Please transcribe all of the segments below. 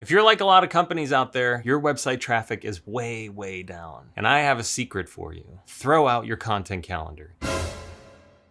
If you're like a lot of companies out there, your website traffic is way down. And I have a secret for you. Throw out your content calendar.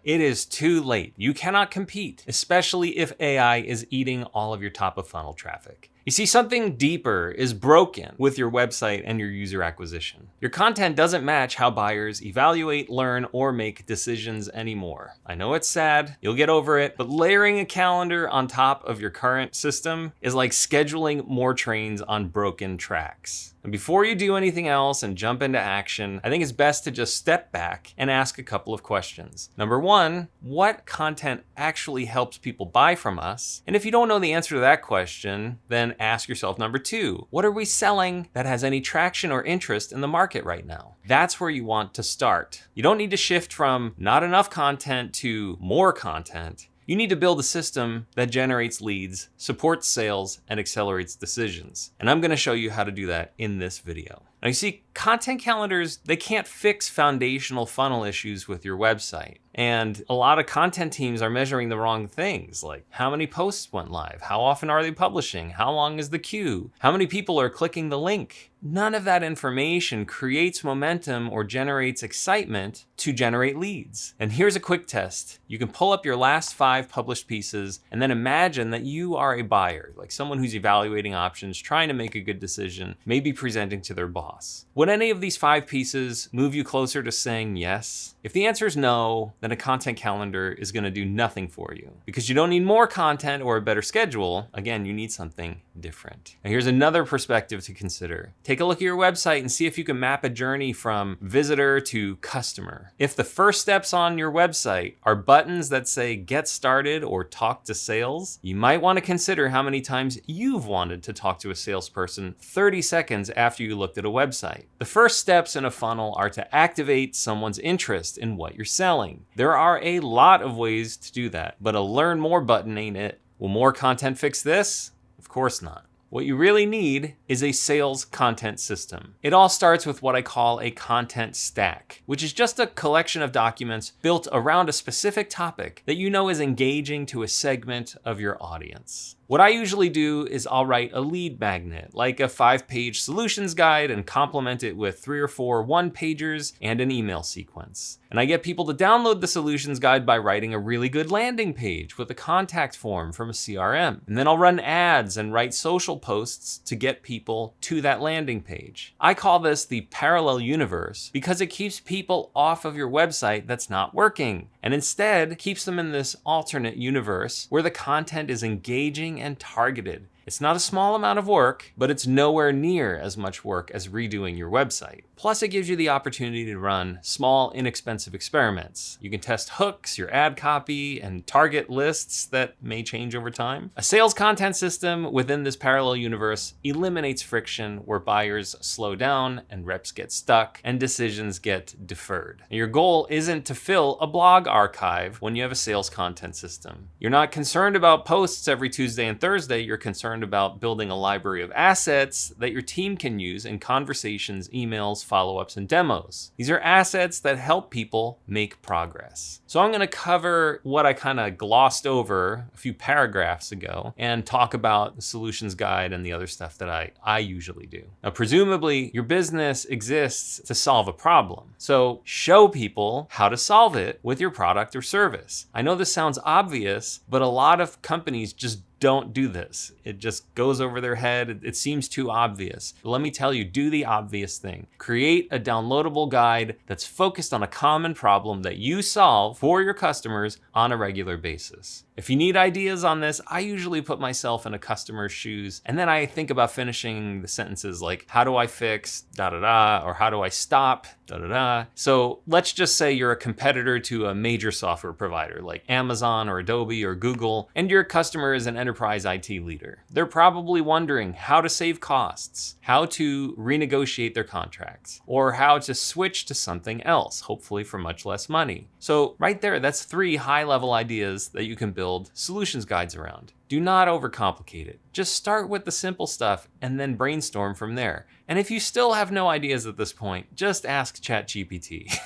It is too late. You cannot compete, especially if AI is eating all of your top of funnel traffic. You see, something deeper is broken with your website and your user acquisition. Your content doesn't match how buyers evaluate, learn, or make decisions anymore. I know it's sad, you'll get over it, but layering a calendar on top of your current system is like scheduling more trains on broken tracks. And before you do anything else and jump into action, I think it's best to just step back and ask a couple of questions. Number one, what content actually helps people buy from us? And if you don't know the answer to that question, then ask yourself number two, what are we selling that has any traction or interest in the market right now? That's where you want to start. You don't need to shift from not enough content to more content. You need to build a system that generates leads, supports sales, and accelerates decisions. And I'm gonna show you how to do that in this video. Now you see, content calendars, they can't fix foundational funnel issues with your website. And a lot of content teams are measuring the wrong things, like how many posts went live, how often are they publishing, how long is the queue, how many people are clicking the link. None of that information creates momentum or generates excitement to generate leads. And here's a quick test. You can pull up your last 5 published pieces and then imagine that you are a buyer, like someone who's evaluating options, trying to make a good decision, maybe presenting to their boss. Would any of these 5 pieces move you closer to saying yes? If the answer is no, then a content calendar is going to do nothing for you because you don't need more content or a better schedule. Again, you need something different. Now here's another perspective to consider. Take a look at your website and see if you can map a journey from visitor to customer. If the first steps on your website are buttons that say get started or talk to sales, you might want to consider how many times you've wanted to talk to a salesperson 30 seconds after you looked at a website. The first steps in a funnel are to activate someone's interest in what you're selling. There are a lot of ways to do that, but a learn more button ain't it. Will more content fix this? Of course not. What you really need is a sales content system. It all starts with what I call a content stack, which is just a collection of documents built around a specific topic that you know is engaging to a segment of your audience. What I usually do is I'll write a lead magnet, like a 5-page solutions guide, and complement it with 3 or 4 one-pagers and an email sequence. And I get people to download the solutions guide by writing a really good landing page with a contact form from a CRM. And then I'll run ads and write social posts to get people to that landing page. I call this the parallel universe because it keeps people off of your website that's not working, and instead keeps them in this alternate universe where the content is engaging and targeted. It's not a small amount of work, but it's nowhere near as much work as redoing your website. Plus, it gives you the opportunity to run small, inexpensive experiments. You can test hooks, your ad copy, and target lists that may change over time. A sales content system within this parallel universe eliminates friction where buyers slow down and reps get stuck and decisions get deferred. And your goal isn't to fill a blog archive when you have a sales content system. You're not concerned about posts every Tuesday and Thursday. You're concerned about building a library of assets that your team can use in conversations, emails, follow-ups, and demos. These are assets that help people make progress. So I'm going to cover what I kind of glossed over a few paragraphs ago and talk about the solutions guide and the other stuff that I usually do. Now, presumably, your business exists to solve a problem. So show people how to solve it with your product or service. I know this sounds obvious, but a lot of companies just don't do this. It just goes over their head. It seems too obvious. But let me tell you, do the obvious thing. Create a downloadable guide that's focused on a common problem that you solve for your customers on a regular basis. If you need ideas on this, I usually put myself in a customer's shoes, and then I think about finishing the sentences like, how do I fix da-da-da, or how do I stop da-da-da. So let's just say you're a competitor to a major software provider like Amazon or Adobe or Google, and your customer is an enterprise IT leader. They're probably wondering how to save costs, how to renegotiate their contracts, or how to switch to something else, hopefully for much less money. So right there, that's 3 high-level ideas that you can build solutions guides around. Do not overcomplicate it. Just start with the simple stuff and then brainstorm from there. And if you still have no ideas at this point, just ask ChatGPT.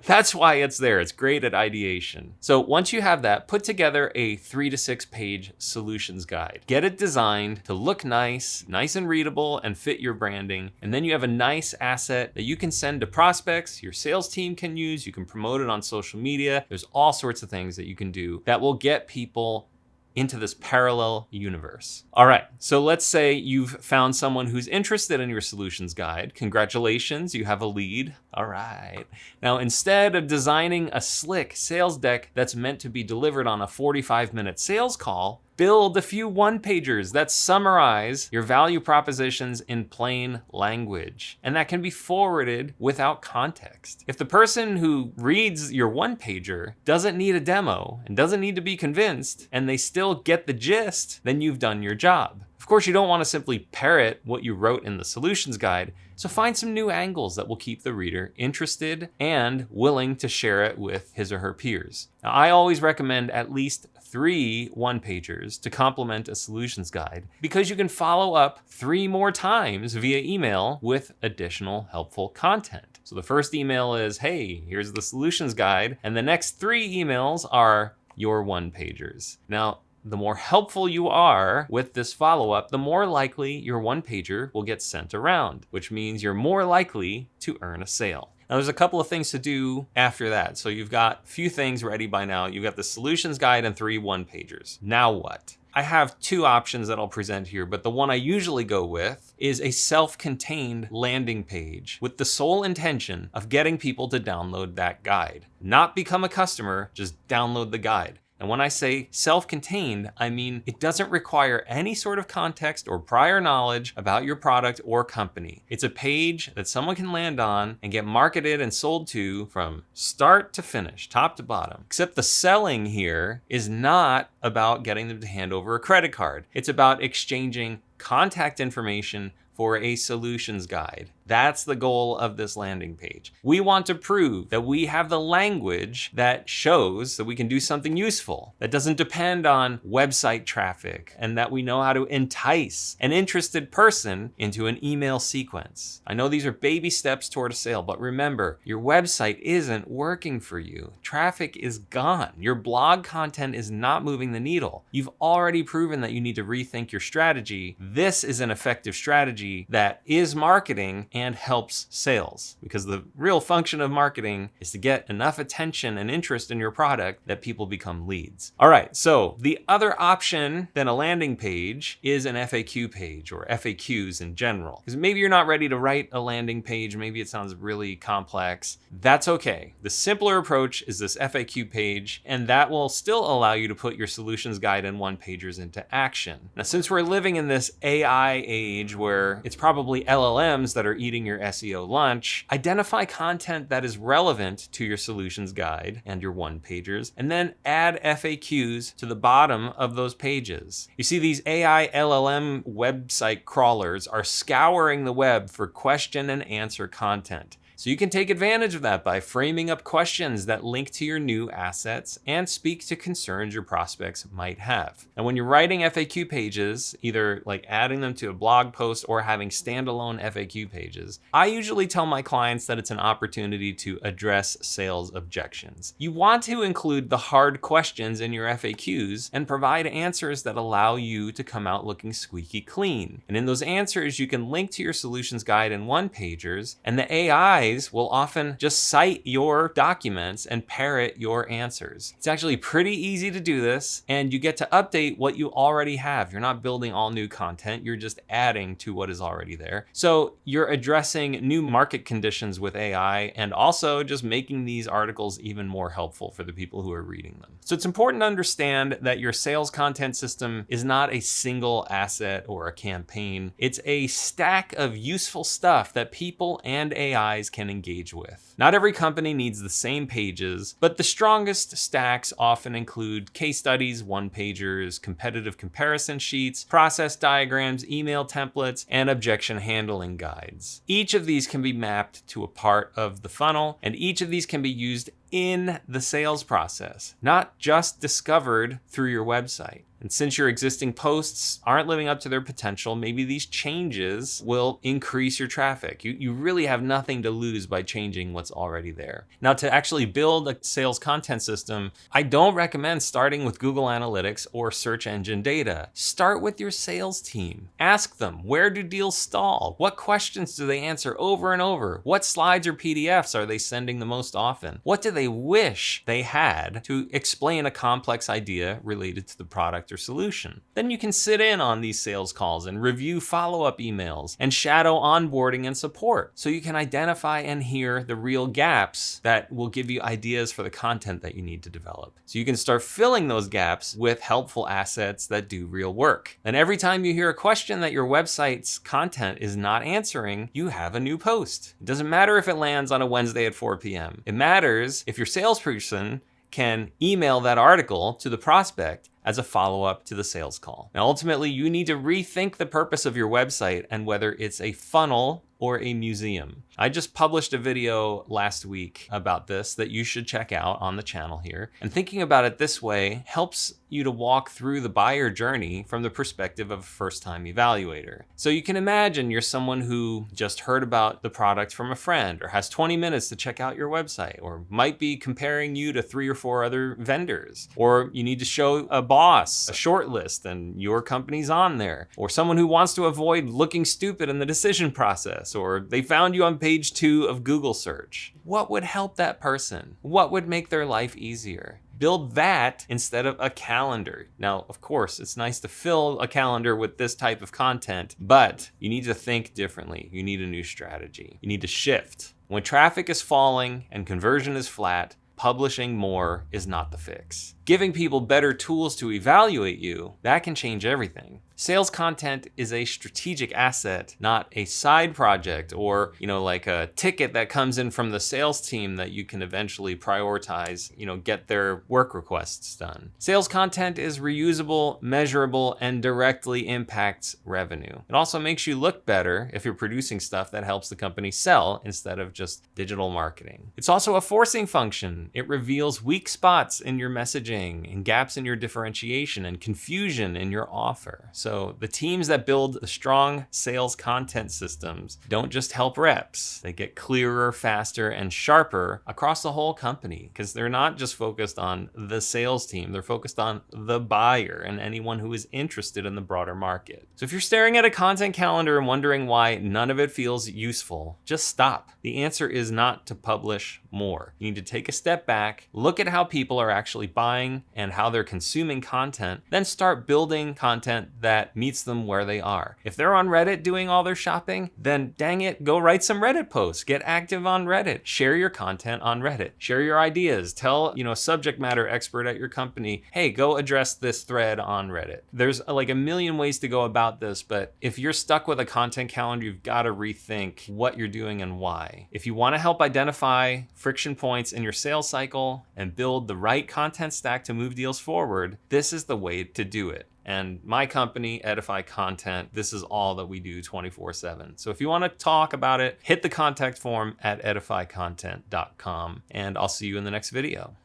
That's why it's there. It's great at ideation. So once you have that, put together a 3 to 6 page solutions guide. Get it designed to look nice and readable and fit your branding. And then you have a nice asset that you can send to prospects, your sales team can use, you can promote it on social media. There's all sorts of things that you can do that will get people into this parallel universe. All right, so let's say you've found someone who's interested in your solutions guide. Congratulations, you have a lead. All right. Now, instead of designing a slick sales deck that's meant to be delivered on a 45-minute sales call, build a few one-pagers that summarize your value propositions in plain language, and that can be forwarded without context. If the person who reads your one-pager doesn't need a demo and doesn't need to be convinced, and they still get the gist, then you've done your job. Of course, you don't want to simply parrot what you wrote in the solutions guide, so find some new angles that will keep the reader interested and willing to share it with his or her peers. Now, I always recommend at least 3 one-pagers to complement a solutions guide because you can follow up 3 more times via email with additional helpful content. So the first email is, hey, here's the solutions guide, and the next 3 emails are your one-pagers. Now, the more helpful you are with this follow-up, the more likely your one-pager will get sent around, which means you're more likely to earn a sale. Now, there's a couple of things to do after that. So you've got a few things ready by now. You've got the solutions guide and 3 one-pagers. Now what? I have 2 options that I'll present here, but the one I usually go with is a self-contained landing page with the sole intention of getting people to download that guide. Not become a customer, just download the guide. And when I say self-contained, I mean it doesn't require any sort of context or prior knowledge about your product or company. It's a page that someone can land on and get marketed and sold to from start to finish, top to bottom. Except the selling here is not about getting them to hand over a credit card. It's about exchanging contact information for a solutions guide. That's the goal of this landing page. We want to prove that we have the language that shows that we can do something useful, that doesn't depend on website traffic, and that we know how to entice an interested person into an email sequence. I know these are baby steps toward a sale, but remember, your website isn't working for you. Traffic is gone. Your blog content is not moving the needle. You've already proven that you need to rethink your strategy. This is an effective strategy that is marketing and helps sales, because the real function of marketing is to get enough attention and interest in your product that people become leads. All right, so the other option than a landing page is an FAQ page, or FAQs in general. Because maybe you're not ready to write a landing page, maybe it sounds really complex. That's okay. The simpler approach is this FAQ page, and that will still allow you to put your solutions guide and one-pagers into action. Now, since we're living in this AI age where it's probably LLMs that are eating your SEO lunch, identify content that is relevant to your solutions guide and your one-pagers, and then add FAQs to the bottom of those pages. You see, these AI LLM website crawlers are scouring the web for question and answer content. So you can take advantage of that by framing up questions that link to your new assets and speak to concerns your prospects might have. And when you're writing FAQ pages, either like adding them to a blog post or having standalone FAQ pages, I usually tell my clients that it's an opportunity to address sales objections. You want to include the hard questions in your FAQs and provide answers that allow you to come out looking squeaky clean. And in those answers, you can link to your solutions guide and one-pagers, and the AI will often just cite your documents and parrot your answers. It's actually pretty easy to do this, and you get to update what you already have. You're not building all new content, you're just adding to what is already there. So you're addressing new market conditions with AI and also just making these articles even more helpful for the people who are reading them. So it's important to understand that your sales content system is not a single asset or a campaign. It's a stack of useful stuff that people and AIs can engage with. Not every company needs the same pages, but the strongest stacks often include case studies, one-pagers, competitive comparison sheets, process diagrams, email templates, and objection handling guides. Each of these can be mapped to a part of the funnel, and each of these can be used in the sales process, not just discovered through your website. And since your existing posts aren't living up to their potential, maybe these changes will increase your traffic. You really have nothing to lose by changing what's already there. Now, to actually build a sales content system, I don't recommend starting with Google Analytics or search engine data. Start with your sales team. Ask them, where do deals stall? What questions do they answer over and over? What slides or PDFs are they sending the most often? What do they wish they had to explain a complex idea related to the product or solution? Then you can sit in on these sales calls and review follow-up emails and shadow onboarding and support, so you can identify and hear the real gaps that will give you ideas for the content that you need to develop. So you can start filling those gaps with helpful assets that do real work. And every time you hear a question that your website's content is not answering, you have a new post. It doesn't matter if it lands on a Wednesday at 4 p.m. It matters if your salesperson can email that article to the prospect as a follow-up to the sales call. Now, ultimately, you need to rethink the purpose of your website and whether it's a funnel or a museum. I just published a video last week about this that you should check out on the channel here. And thinking about it this way helps you to walk through the buyer journey from the perspective of a first-time evaluator. So you can imagine you're someone who just heard about the product from a friend, or has 20 minutes to check out your website, or might be comparing you to 3 or 4 other vendors, or you need to show a boss a short list and your company's on there, or someone who wants to avoid looking stupid in the decision process, or they found you on page 2 of Google search. What would help that person? What would make their life easier? Build that instead of a calendar. Now, of course, it's nice to fill a calendar with this type of content, but you need to think differently. You need a new strategy. You need to shift. When traffic is falling and conversion is flat, publishing more is not the fix. Giving people better tools to evaluate you, that can change everything. Sales content is a strategic asset, not a side project or, like a ticket that comes in from the sales team that you can eventually prioritize, get their work requests done. Sales content is reusable, measurable, and directly impacts revenue. It also makes you look better if you're producing stuff that helps the company sell instead of just digital marketing. It's also a forcing function. It reveals weak spots in your messaging and gaps in your differentiation and confusion in your offer. So the teams that build the strong sales content systems don't just help reps. They get clearer, faster, and sharper across the whole company, because they're not just focused on the sales team. They're focused on the buyer and anyone who is interested in the broader market. So if you're staring at a content calendar and wondering why none of it feels useful, just stop. The answer is not to publish more. You need to take a step back, look at how people are actually buying and how they're consuming content, then start building content that meets them where they are. If they're on Reddit doing all their shopping, then dang it, go write some Reddit posts, get active on Reddit, share your content on Reddit, share your ideas, tell a subject matter expert at your company, hey, go address this thread on Reddit. There's like a million ways to go about this, but if you're stuck with a content calendar, you've got to rethink what you're doing and why. If you want to help identify friction points in your sales cycle and build the right content stack to move deals forward, this is the way to do it. And my company, Edify Content, this is all that we do 24/7. So if you want to talk about it, hit the contact form at edifycontent.com, and I'll see you in the next video.